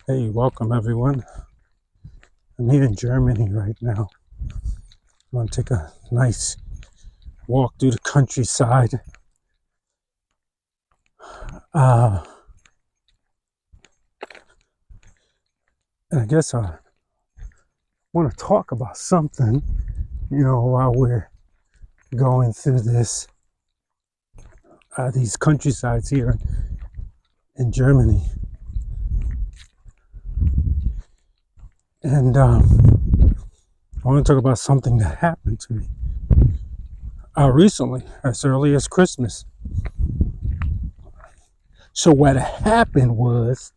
Hey, welcome everyone. I'm here in Germany right now. I'm going to take a nice walk through the countryside. Uh, and I guess I want to talk about something, while we're going through these countrysides here in Germany. And I want to talk about something that happened to me recently, as early as Christmas. So what happened was,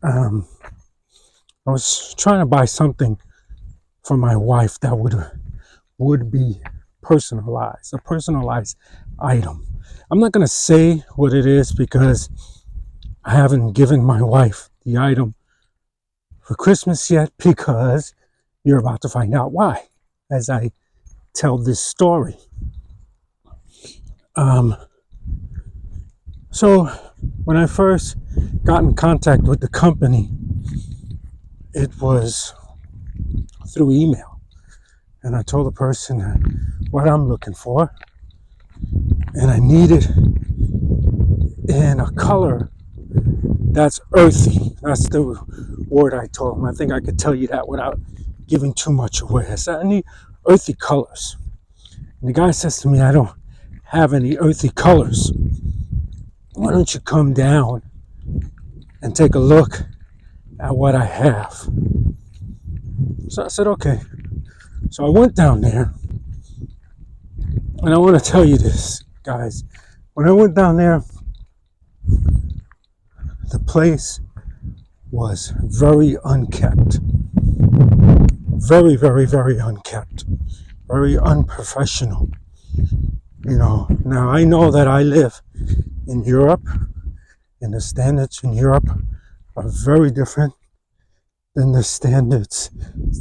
I was trying to buy something for my wife that would be personalized, a personalized item. I'm not going to say what it is because I haven't given my wife the item for Christmas yet, because you're about to find out why as I tell this story. So when I first got in contact with the company, it was through email, and I told the person what I'm looking for, and I need it in a color that's earthy. That's the word I told him. I think I could tell you that without giving too much away. I said, I need earthy colors. And the guy says to me, I don't have any earthy colors. Why don't you come down and take a look at what I have? So I said, okay. So I went down there, and I want to tell you this, guys. When I went down there, the place was very unkept. Very, very, very unkept. Very unprofessional. Now I know that I live in Europe, and the standards in Europe are very different than the standards.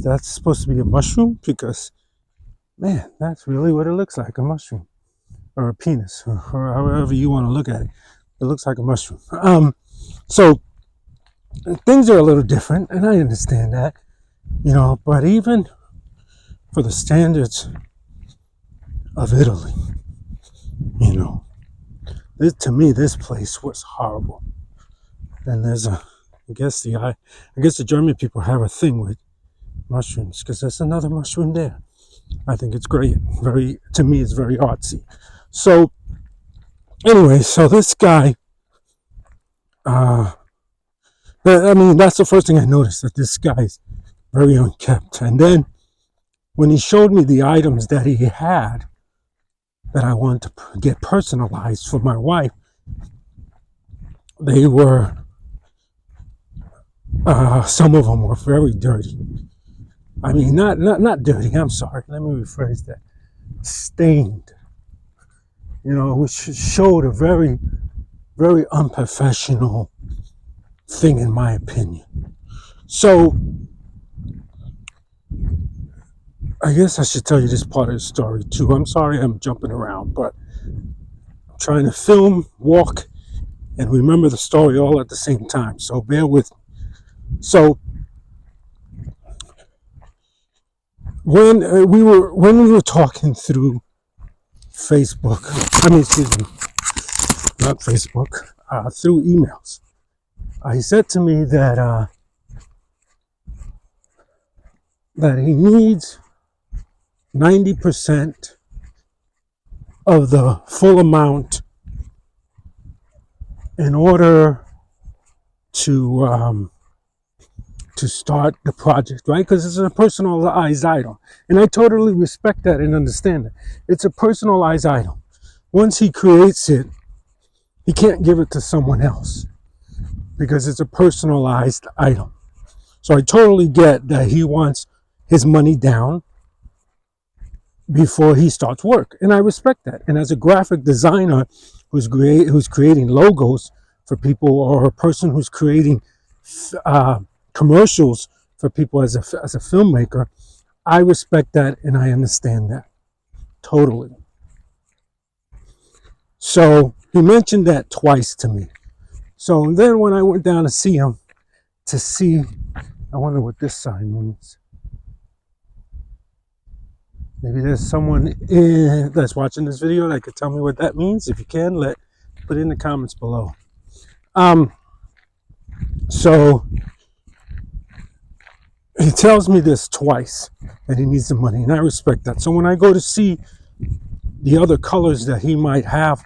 That's supposed to be a mushroom, because, man, that's really what it looks like, a mushroom. Or a penis, or however you want to look at it. It looks like a mushroom. So things are a little different, and I understand that, but even for the standards of Italy, to me, this place was horrible. And I guess the German people have a thing with mushrooms, because there's another mushroom there. I think it's great. To me, it's very artsy. So anyway, so this guy, that's the first thing I noticed, that this guy's very unkept. And then when he showed me the items that he had that I wanted to get personalized for my wife, they were, some of them were very dirty. I mean, not dirty, I'm sorry, let me rephrase that. Stained, which showed a very, very unprofessional thing, in my opinion. So I guess I should tell you this part of the story too. I'm sorry I'm jumping around, but I'm trying to film, walk, and remember the story all at the same time. So bear with me. So when we were talking through Facebook, not Facebook, through emails, he said to me that he needs 90% of the full amount in order to start the project, right? Because it's a personalized item, and I totally respect that and understand that. It's a personalized item. Once he creates it, he can't give it to someone else because it's a personalized item. So I totally get that he wants his money down before he starts work, and I respect that. And as a graphic designer who's creating logos for people, or a person who's creating commercials for people as a filmmaker, I respect that and I understand that totally. So he mentioned that twice to me. So then when I went down to see him, to see. I wonder what this sign means. Maybe there's someone that's watching this video that could tell me what that means. If you can, put it in the comments below. So he tells me this twice, that he needs the money, and I respect that. So when I go to see the other colors that he might have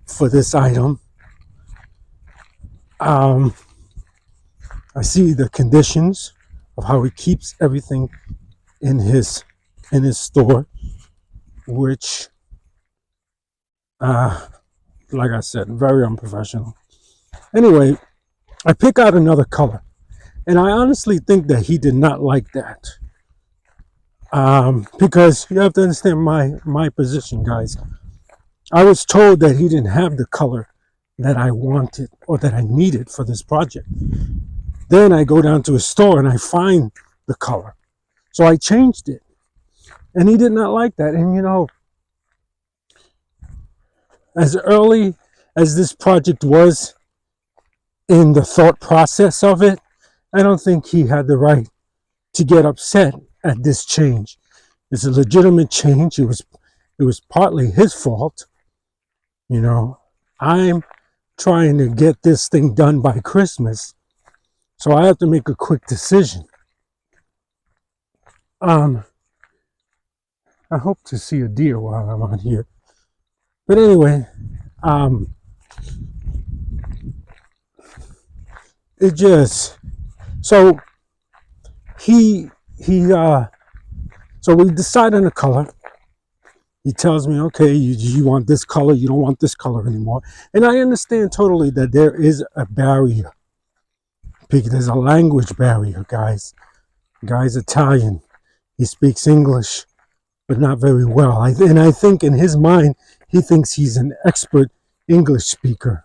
for this item, I see the conditions of how he keeps everything in his store, which, like I said, very unprofessional. Anyway, I pick out another color, and I honestly think that he did not like that, because you have to understand my position, guys. I was told that he didn't have the color that I wanted or that I needed for this project. Then I go down to a store and I find the color, so I changed it, and he did not like that. And as early as this project was in the thought process of it, I don't think he had the right to get upset at this change. It's a legitimate change. It was partly his fault. I'm trying to get this thing done by Christmas, so I have to make a quick decision. I hope to see a deer while I'm on here. But anyway, so so we decide on the color. He tells me, okay, you want this color, you don't want this color anymore. And I understand totally that there is a barrier. There's a language barrier, guys. The guy's Italian. He speaks English, but not very well. And I think in his mind, he thinks he's an expert English speaker.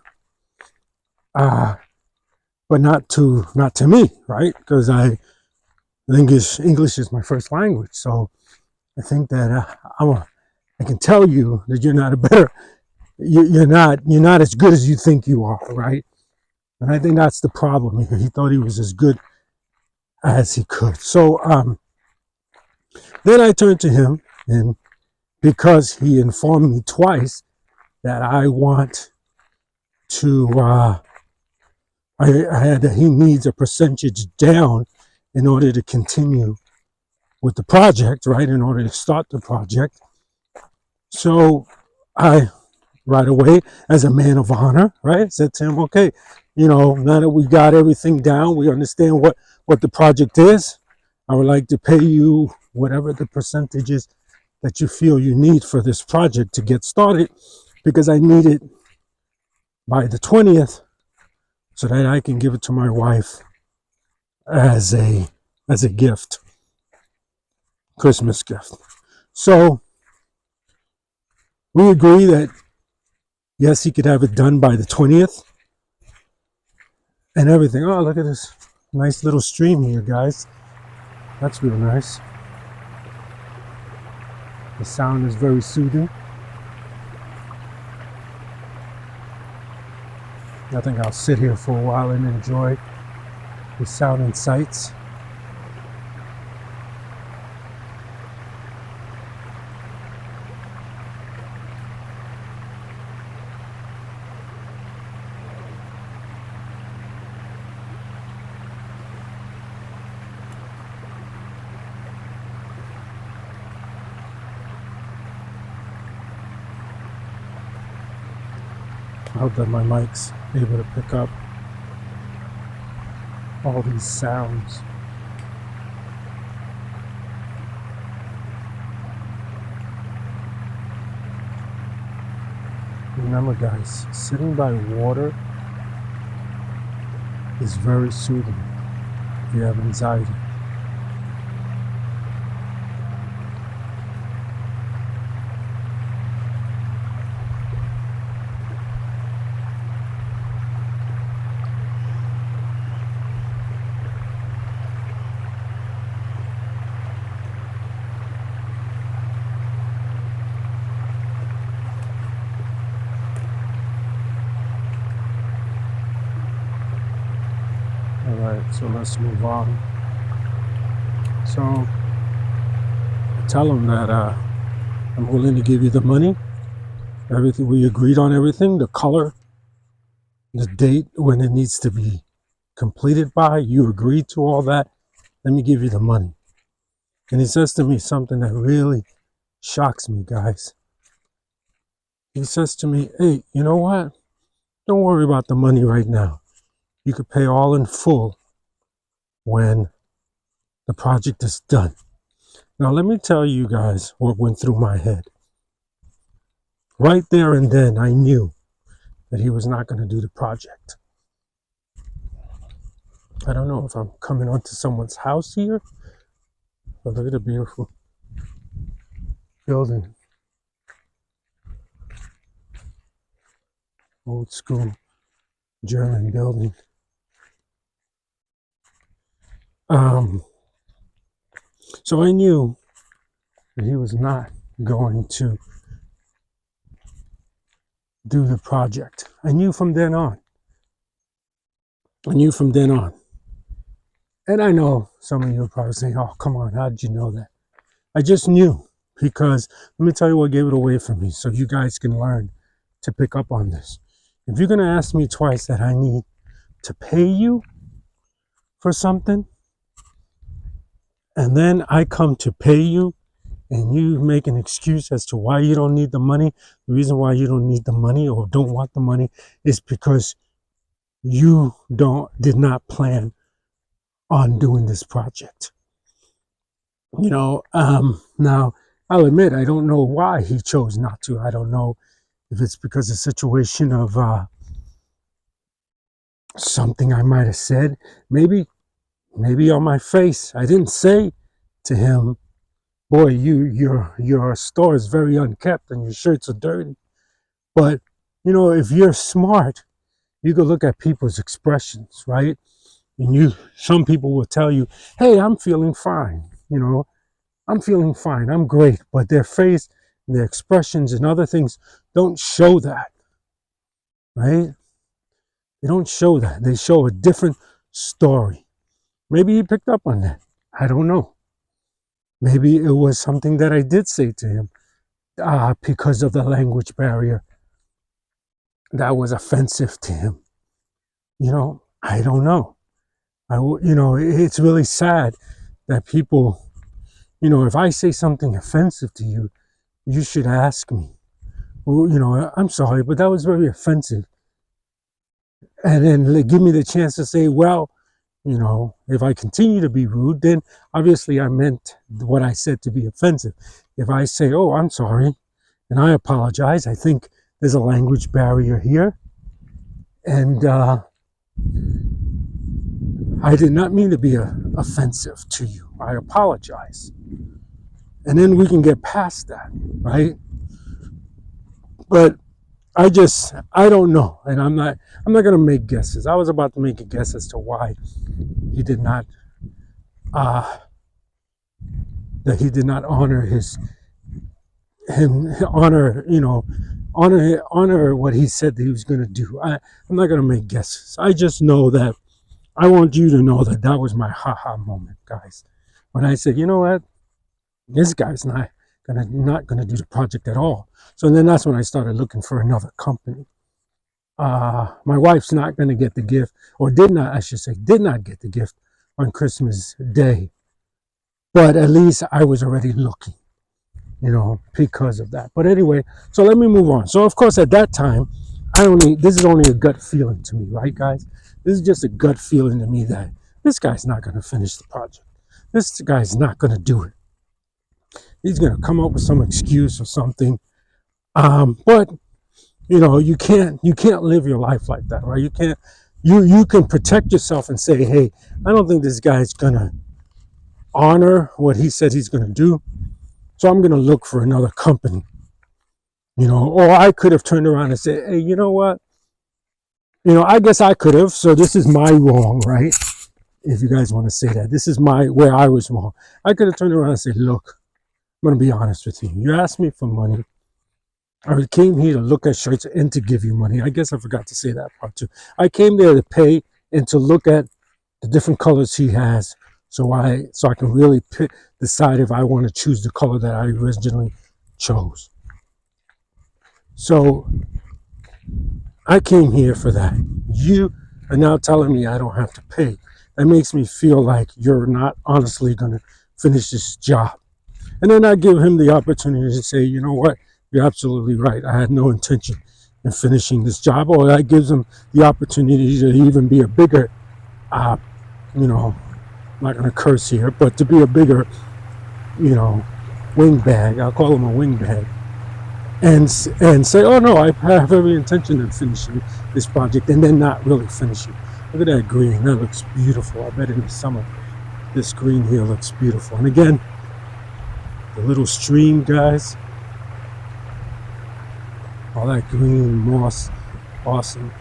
But not to me, right? Because English is my first language. So I think that I can tell you that you're not as good as you think you are, right? And I think that's the problem here. He thought he was as good as he could. So then I turned to him, and because he informed me twice that I want to, he needs a percentage down in order to continue with the project, right? In order to start the project. So I, right away, as a man of honor, right, said to him, okay, now that we got everything down, we understand what the project is, I would like to pay you whatever the percentage is that you feel you need for this project to get started, because I need it by the 20th so that I can give it to my wife as a gift, Christmas gift. So we agree that, yes, he could have it done by the 20th and everything. Oh, look at this nice little stream here, guys. That's real nice. The sound is very soothing. I think I'll sit here for a while and enjoy the sound and sights. I hope that my mic's able to pick up all these sounds. Remember, guys, sitting by water is very soothing if you have anxiety. All right, so let's move on. So I tell him that I'm willing to give you the money, everything. We agreed on everything, the color, the date when it needs to be completed by. You agreed to all that. Let me give you the money. And he says to me something that really shocks me, guys. He says to me, hey, you know what? Don't worry about the money right now. You could pay all in full when the project is done. Now, let me tell you guys what went through my head. Right there and then, I knew that he was not going to do the project. I don't know if I'm coming onto someone's house here, but look at the beautiful building. Old school German building. So I knew that he was not going to do the project. I knew from then on. And I know some of you are probably saying, oh, come on, how did you know that? I just knew, because let me tell you what gave it away for me so you guys can learn to pick up on this. If you're going to ask me twice that I need to pay you for something, and then I come to pay you, and you make an excuse as to why you don't need the money, the reason why you don't need the money or don't want the money is because you did not plan on doing this project. Now I'll admit I don't know why he chose not to. I don't know if it's because of the situation of something I might have said. Maybe on my face I didn't say to him, boy, your store is very unkept and your shirts are dirty. But if you're smart, you could look at people's expressions, right? And some people will tell you, hey, I'm feeling fine. I'm feeling fine. I'm great. But their face, their expressions and other things don't show that, right? They don't show that. They show a different story. Maybe he picked up on that. I don't know. Maybe it was something that I did say to him because of the language barrier that was offensive to him. I don't know. It's really sad that people, if I say something offensive to you, you should ask me, well, I'm sorry, but that was very offensive. And then give me the chance to say, well, if I continue to be rude, then obviously I meant what I said to be offensive. If I say, oh, I'm sorry, and I apologize, I think there's a language barrier here. And I did not mean to be offensive to you. I apologize. And then we can get past that, right? But I don't know. And I'm not going to make guesses. I was about to make a guess as to why he did not, that he did not honor honor what he said that he was going to do. I'm not going to make guesses. I just know that I want you to know that was my haha moment, guys. When I said, you know what, this guy's not gonna do the project at all. So then that's when I started looking for another company. My wife's not gonna get the gift, or did not get the gift on Christmas Day. But at least I was already looking, because of that. But anyway, so let me move on. So of course at that time, this is only a gut feeling to me, right, guys? This is just a gut feeling to me that this guy's not going to finish the project. This guy's not going to do it. He's going to come up with some excuse or something. But you can't live your life like that, right? You can't. You can protect yourself and say, hey, I don't think this guy's going to honor what he said he's going to do, so I'm going to look for another company. Or I could have turned around and said, hey, you know what? I guess I could have. So this is my wrong, right? If you guys want to say that, this is where I was wrong. I could have turned around and said, look, I'm going to be honest with you. You asked me for money. I came here to look at shirts and to give you money. I guess I forgot to say that part too. I came there to pay and to look at the different colors he has, so I can really decide if I want to choose the color that I originally chose. So I came here for that. You are now telling me I don't have to pay. That makes me feel like you're not honestly going to finish this job. And then I give him the opportunity to say, you know what, you're absolutely right. I had no intention in finishing this job. Or that gives him the opportunity to even be a bigger, you know, I'm not going to curse here, but to be a bigger, you know, windbag. I'll call him a windbag. And say, oh no, I have every intention of finishing this project, and then not really finishing. Look at that green. That looks beautiful. I bet in the summer, this green here looks beautiful. And again, the little stream, guys. All that green moss. Awesome.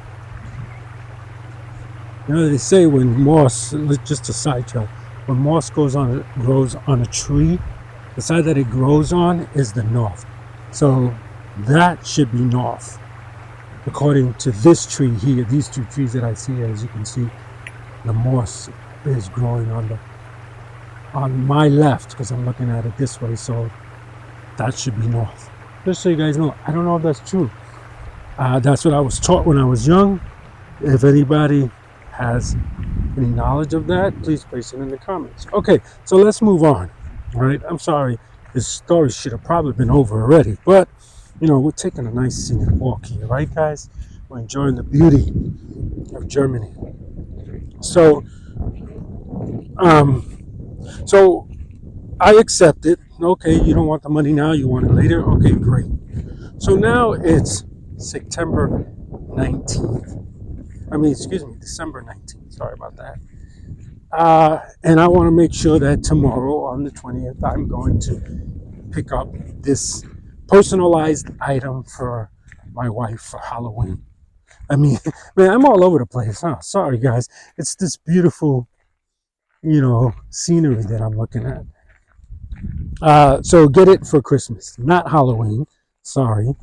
You know, they say when moss, just a side track, when moss grows on a tree, the side that it grows on is the north. So that should be north. According to this tree here, these two trees that I see, as you can see, the moss is growing on my left, because I'm looking at it this way, so that should be north. Just so you guys know, I don't know if that's true. That's what I was taught when I was young. If anybody has any knowledge of that, please place it in the comments. Okay, so let's move on. All right, I'm sorry, this story should have probably been over already, but you know, we're taking a nice scenic walk here, right, guys? We're enjoying the beauty of Germany. So I accept it. Okay, you don't want the money now, you want it later. Okay, great. So now it's September 19th. December 19th. Sorry about that. And I want to make sure that tomorrow on the 20th, I'm going to pick up this personalized item for my wife for Halloween. I mean, man, I'm all over the place. Huh? Sorry, guys. It's this beautiful, you know, scenery that I'm looking at. So get it for Christmas, not Halloween. Sorry.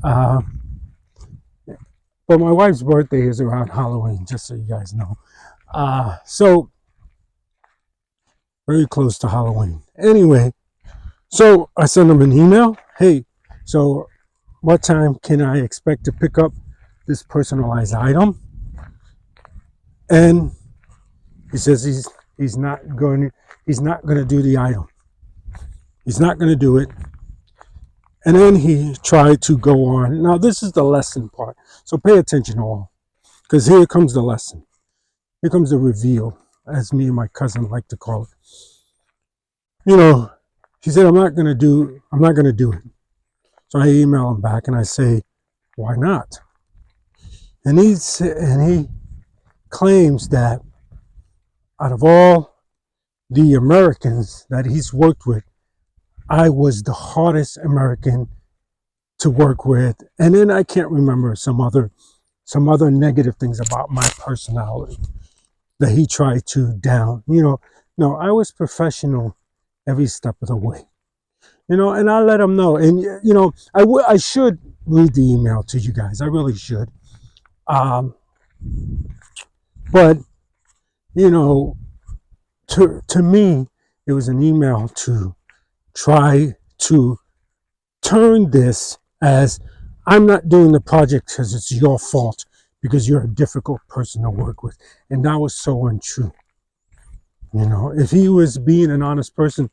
But my wife's birthday is around Halloween, just so you guys know. So very close to Halloween. Anyway, so I send him an email. Hey, so what time can I expect to pick up this personalized item? And he says he's not going to do the item. He's not going to do it. And then he tried to go on. Now this is the lesson part. So pay attention all, because here comes the lesson. Here comes the reveal, as me and my cousin like to call it. You know, she said, I'm not going to do it. So I email him back and I say, why not? And he claims that out of all the Americans that he's worked with, I was the hardest American to work with. And then I can't remember some other negative things about my personality that he tried to down. You know, no, I was professional every step of the way. You know, and I let him know. And, you know, I should read the email to you guys. I really should. But, you know, to me, it was an email to try to turn this as, I'm not doing the project because it's your fault, because you're a difficult person to work with. And that was so untrue. You know, if he was being an honest person,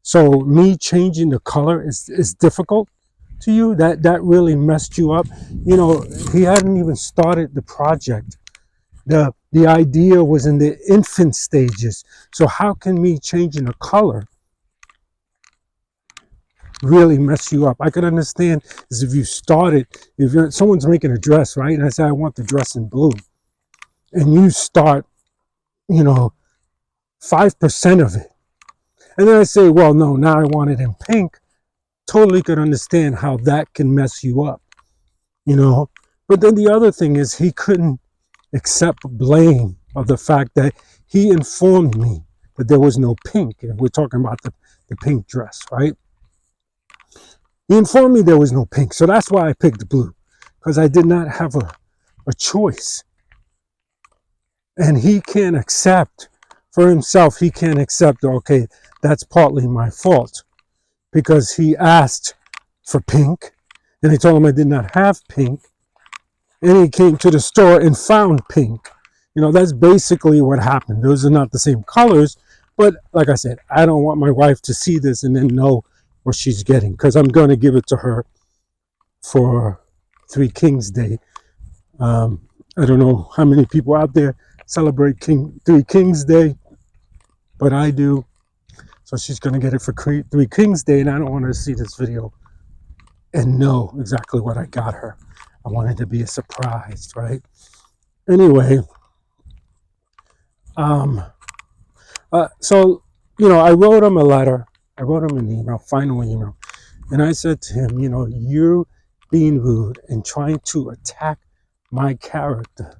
so me changing the color is difficult to you. That really messed you up. You know, he hadn't even started the project. The idea was in the infant stages. So how can me changing the color really mess you up? I could understand is if you started, someone's making a dress, right? And I say, I want the dress in blue. And you start, you know, 5% of it. And then I say, well, no, now I want it in pink. Totally could understand how that can mess you up, you know. But then the other thing is he couldn't accept blame of the fact that he informed me that there was no pink. And we're talking about the pink dress, right? He informed me there was no pink. So that's why I picked blue, because I did not have a choice. And he can't accept for himself, he can't accept, okay, that's partly my fault because he asked for pink and I told him I did not have pink. And he came to the store and found pink. That's basically what happened. Those are not the same colors, but like I said, I don't want my wife to see this and then know what she's getting because I'm going to give it to her for Three Kings Day. I don't know how many people out there celebrate Three Kings Day, but I do. So she's going to get it for Three Kings Day, and I don't want her to see this video and know exactly what I got her. I want it to be a surprise, right? Anyway, so, I wrote him a letter. I wrote him an email, final email. And I said to him, you're being rude and trying to attack my character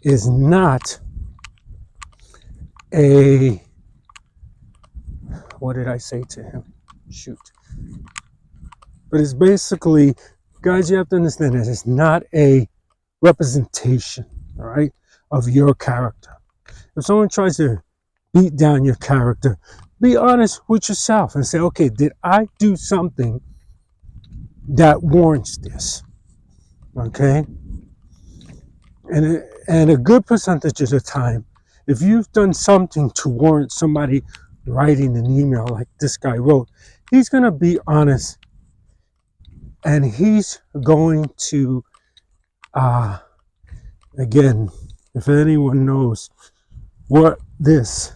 is not what did I say to him? Shoot. But it's basically, guys, you have to understand that it's not a representation, all right, of your character. If someone tries to beat down your character, be honest with yourself and say, okay, did I do something that warrants this? Okay? And a good percentage of the time, if you've done something to warrant somebody writing an email like this guy wrote, he's going to be honest and he's going to, again, if anyone knows what this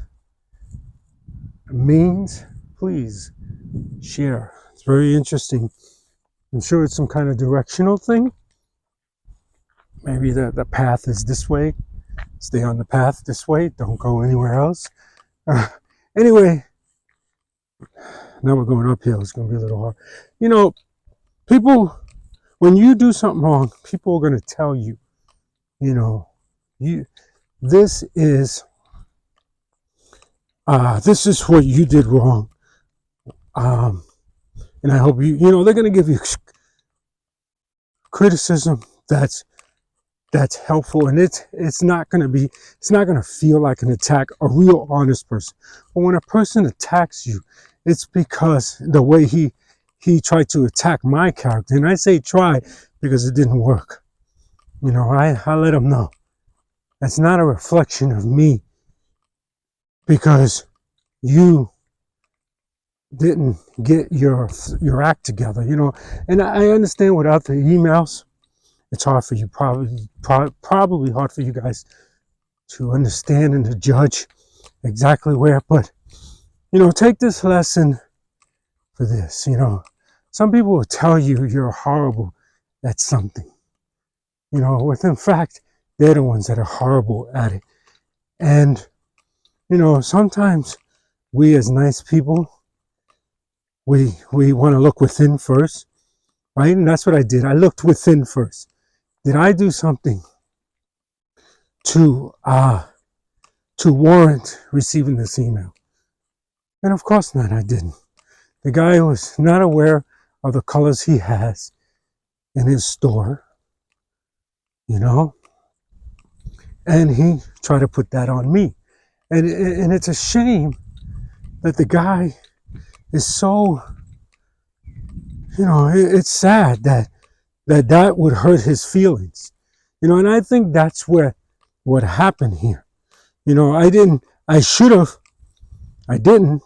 means, please share. It's very interesting. I'm sure it's some kind of directional thing. Maybe the path is this way. Stay on the path this way. Don't go anywhere else. Anyway, now we're going uphill. It's going to be a little hard. People, when you do something wrong, people are going to tell you, this is what you did wrong. And I hope they're going to give you criticism that's helpful, and it's not going to feel like an attack. A real honest person, but when a person attacks you, it's because the way he tried to attack my character, and I say try because it didn't work. I let him know that's not a reflection of me because you didn't get your act together. And I understand without the emails, it's hard for you, probably hard for you guys to understand and to judge exactly where. But, take this lesson for this. Some people will tell you you're horrible at something. When in fact, they're the ones that are horrible at it. And, sometimes we as nice people, we want to look within first, right? And that's what I did. I looked within first. Did I do something to warrant receiving this email? And of course not, I didn't. The guy was not aware of the colors he has in his store, and he tried to put that on me. And it's a shame that the guy is so, it's sad that would hurt his feelings, and I think that's what happened here. I didn't,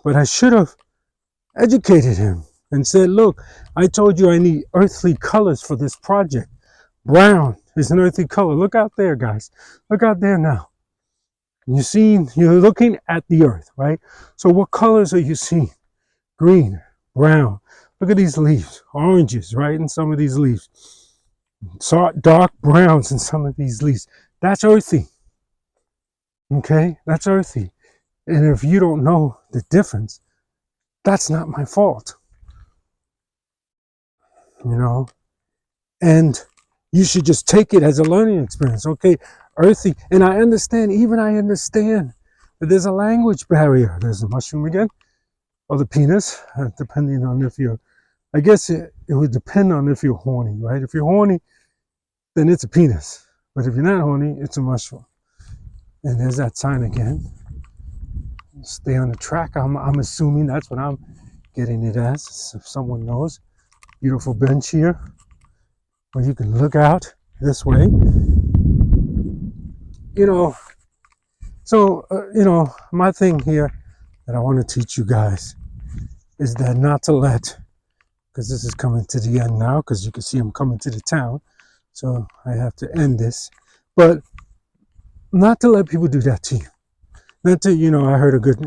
but I should have educated him and said, look, I told you I need earthly colors for this project. Brown is an earthly color. Look out there, guys. Look out there now. You're looking at the earth, right? So what colors are you seeing? Green, brown. Look at these leaves, oranges, right? In some of these leaves. Dark browns in some of these leaves. That's earthy. Okay? That's earthy. And if you don't know the difference, that's not my fault. And you should just take it as a learning experience. Okay, earthy. And I understand that there's a language barrier. There's the mushroom again, or the penis, depending on if you're, I guess it would depend on if you're horny, right? If you're horny, then it's a penis. But if you're not horny, it's a mushroom. And there's that sign again. Stay on the track. I'm assuming that's what I'm getting it as. If someone knows. Beautiful bench here where you can look out this way. My thing here that I want to teach you guys is that not to let, because this is coming to the end now, because you can see I'm coming to the town, so I have to end this, but not to let people do that to you. Not to, I heard a good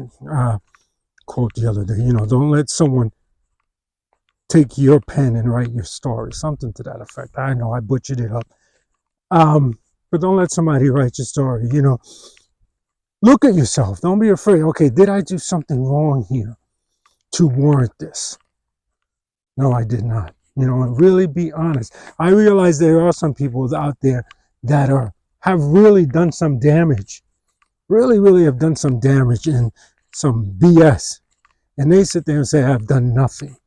quote the other day, don't let someone take your pen and write your story, something to that effect. I know I butchered it up. But don't let somebody write your story, Look at yourself. Don't be afraid. Okay, did I do something wrong here to warrant this? No, I did not. And really be honest. I realize there are some people out there that have really done some damage. Really, really have done some damage and some BS. And they sit there and say, I've done nothing.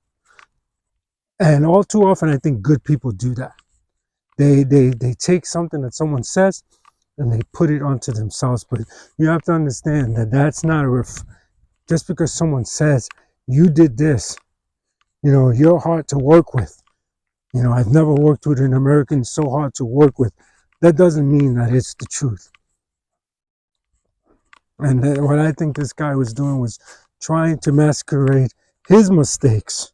And all too often, I think good people do that. They take something that someone says and they put it onto themselves. But you have to understand that that's not just because someone says you did this, you're hard to work with. I've never worked with an American so hard to work with. That doesn't mean that it's the truth. And what I think this guy was doing was trying to masquerade his mistakes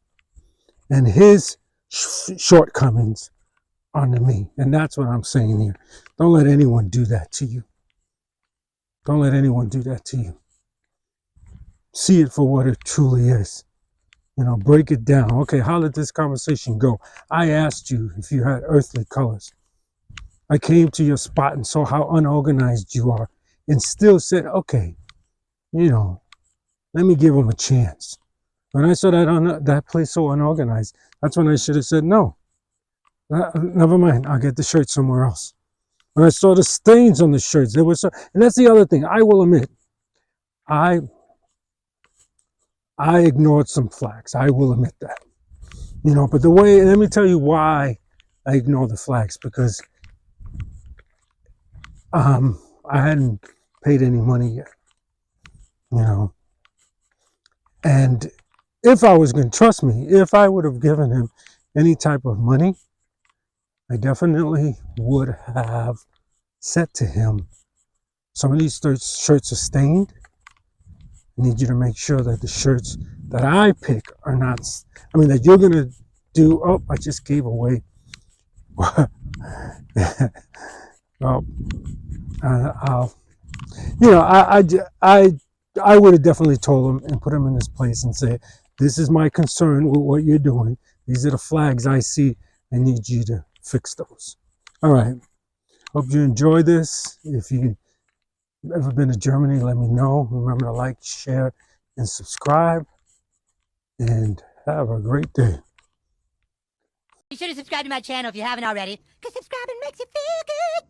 and his shortcomings onto me. And that's what I'm saying here. Don't let anyone do that to you. Don't let anyone do that to you. See it for what it truly is. Break it down. Okay, how did this conversation go? I asked you if you had earthly colors. I came to your spot and saw how unorganized you are and still said, okay, let me give them a chance. When I saw that place so unorganized, that's when I should have said, no, never mind, I'll get the shirt somewhere else. When I saw the stains on the shirts, and that's the other thing, I will admit, I ignored some flags. I will admit that. But let me tell you why I ignore the flags, because I hadn't paid any money yet. And if I was going to trust me, if I would have given him any type of money, I definitely would have said to him, some of these shirts are stained. I need you to make sure that the shirts that I pick are not, that you're going to do. Oh, I just gave away. Well, I would have definitely told him and put him in his place and say, this is my concern with what you're doing. These are the flags I see. I need you to fix those. All right. Hope you enjoy this. If you've ever been to Germany, let me know. Remember to like, share, and subscribe. And have a great day. Be sure to subscribe to my channel if you haven't already, because subscribing makes you feel good.